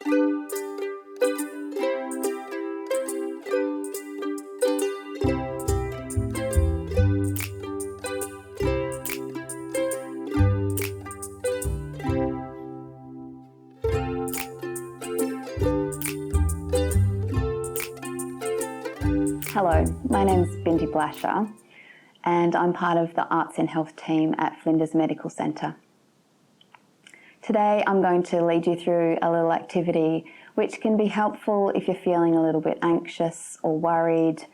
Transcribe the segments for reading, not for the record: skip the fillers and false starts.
Hello, my name's Bindi Blacher and I'm part of the Arts and Health team at Flinders Medical Centre. Today I'm going to lead you through a little activity which can be helpful if you're feeling a little bit anxious or worried,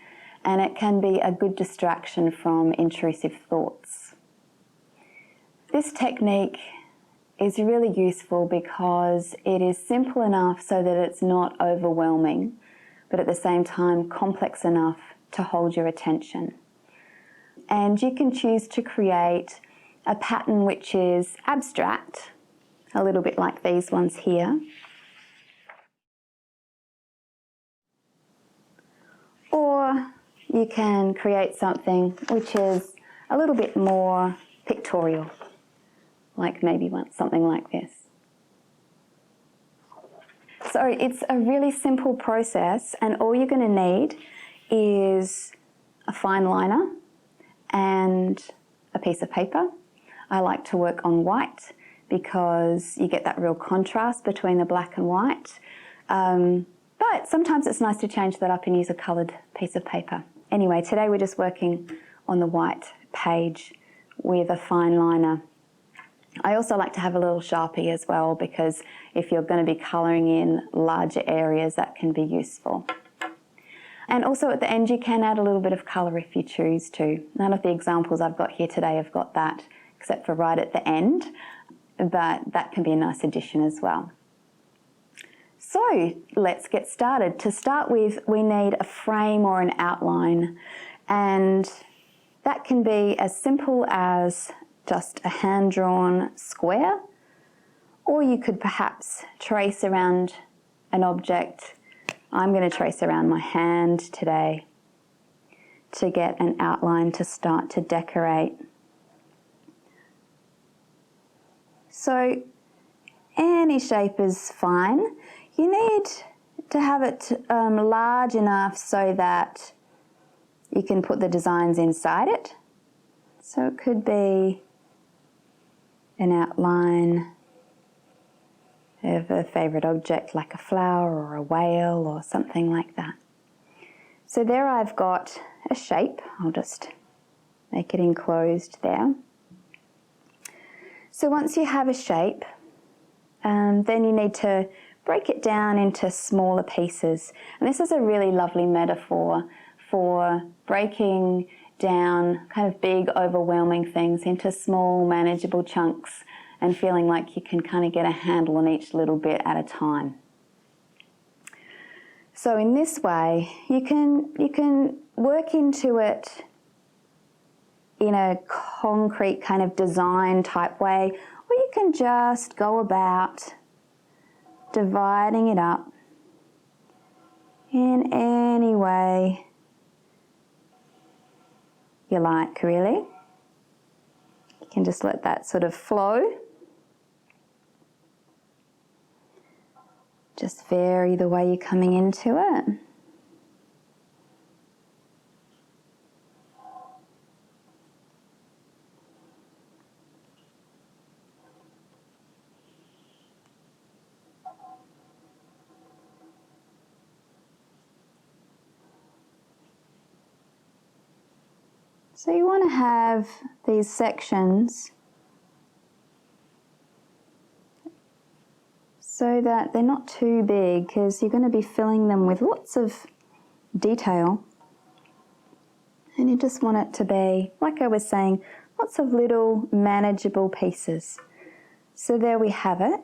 and it can be a good distraction from intrusive thoughts. This technique is really useful because it is simple enough so that it's not overwhelming, but at the same time complex enough to hold your attention. And you can choose to create a pattern which is abstract, a little bit like these ones here. Or you can create something which is a little bit more pictorial, like maybe something like this. So it's a really simple process, and all you're going to need is a fine liner and a piece of paper. I like to work on white because you get that real contrast between the black and white. But sometimes it's nice to change that up and use a coloured piece of paper. Anyway, today we're just working on the white page with a fine liner. I also like to have a little Sharpie as well, because if you're going to be colouring in larger areas, that can be useful. And also at the end you can add a little bit of colour if you choose to. None of the examples I've got here today have got that, except for right at the end, but that can be a nice addition as well. So let's get started. To start with, we need a frame or an outline, and that can be as simple as just a hand-drawn square, or you could perhaps trace around an object. I'm going to trace around my hand today to get an outline to start to decorate. So any shape is fine. You need to have it large enough so that you can put the designs inside it. So it could be an outline of a favourite object like a flower or a whale or something like that. So there I've got a shape. I'll just make it enclosed there. So once you have a shape, then you need to break it down into smaller pieces. And this is a really lovely metaphor for breaking down kind of big, overwhelming things into small, manageable chunks and feeling like you can kind of get a handle on each little bit at a time. So in this way, you can work into it in a concrete kind of design type way, or you can just go about dividing it up in any way you like, really. You can just let that sort of flow. Just vary the way you're coming into it. So you want to have these sections so that they're not too big, because you're going to be filling them with lots of detail. And you just want it to be, like I was saying, lots of little manageable pieces. So there we have it,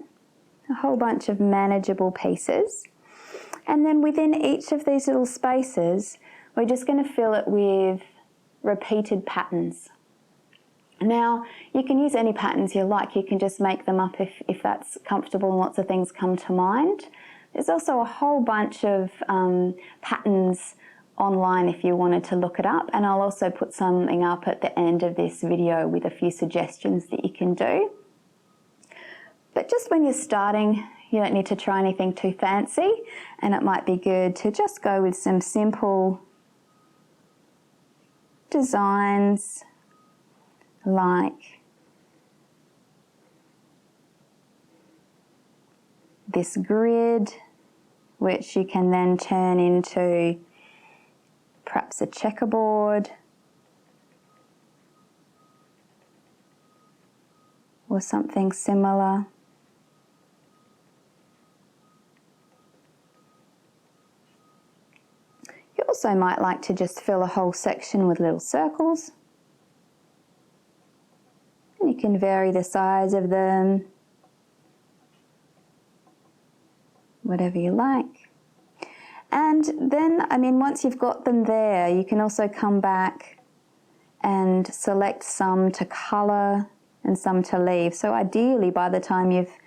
a whole bunch of manageable pieces. And then within each of these little spaces, we're just going to fill it with repeated patterns. Now, you can use any patterns you like. You can just make them up if that's comfortable and lots of things come to mind. There's also a whole bunch of patterns online if you wanted to look it up, and I'll also put something up at the end of this video with a few suggestions that you can do. But just when you're starting, You don't need to try anything too fancy, and it might be good to just go with some simple designs like this grid, which you can then turn into perhaps a checkerboard or something similar. You also might like to just fill a whole section with little circles. And you can vary the size of them, whatever you like. And then, once you've got them there, you can also come back and select some to colour and some to leave. So ideally, by the time you've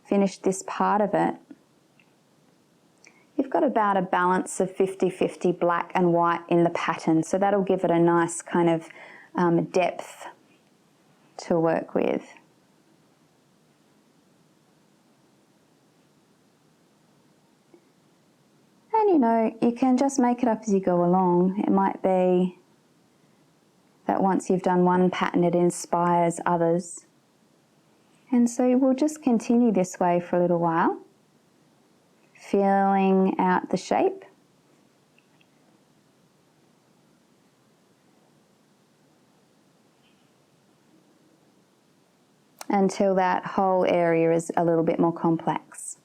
finished this part of it, you've got about a balance of 50-50 black and white in the pattern. So that'll give it a nice kind of depth to work with. And you can just make it up as you go along. It might be that once you've done one pattern, it inspires others. And so we'll just continue this way for a little while, feeling out the shape. Until that whole area is a little bit more complex.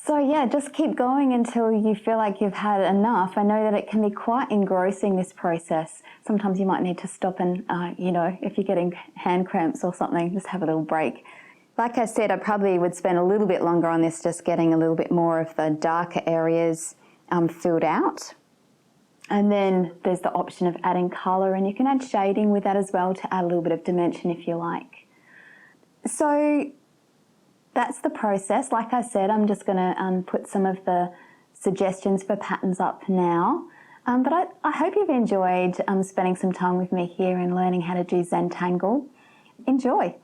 So yeah, just keep going until you feel like you've had enough. I know that it can be quite engrossing, this process. Sometimes you might need to stop and, if you're getting hand cramps or something, just have a little break. Like I said, I probably would spend a little bit longer on this, just getting a little bit more of the darker areas filled out. And then there's the option of adding colour, and you can add shading with that as well to add a little bit of dimension if you like. So that's the process. Like I said, I'm just going to put some of the suggestions for patterns up now. But I hope you've enjoyed spending some time with me here and learning how to do Zentangle. Enjoy.